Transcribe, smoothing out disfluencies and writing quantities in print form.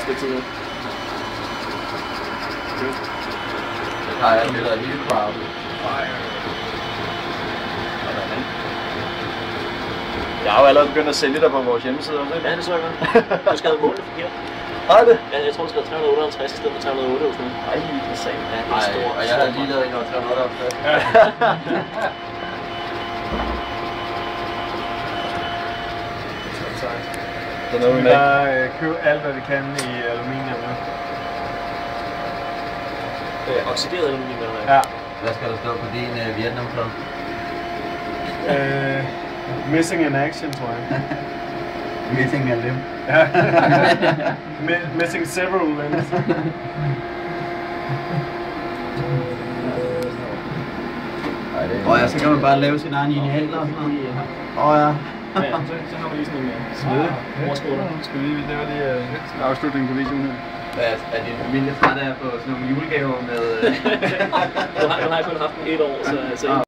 stykke tid nu. Det har jeg lidt af hele crowdet. Jeg har jo allerede begyndt at sælge dig på vores hjemmeside også, ikke? Ja, det så jeg godt. Du skrev målet forkert. Har det? Ja, jeg tror, du skrev 358 i stedet for 308 eller sådan noget. Ej, det er sandt. Ja, det er stort. Og jeg har lige lavet en over 358. Det er noget, vi vi bare købe alt, hvad vi kan i aluminium nu. Oxideret aluminium, eller hvad? Ja. Hvad skal der stå på din Vietnam-plade? Missing in action, tror jeg. Missing a limb. Ja. Missing several limbs. Og så kan man bare lave sin egen inhaler og sådan noget. Ja. Ja, så har vi lige sådan en Svede. morskåler. Skal vi det var lige afslutningen på videoen her. Er din familie træt af at få sådan nogle julegaver med... Nu har jeg kun haft den 1 år, så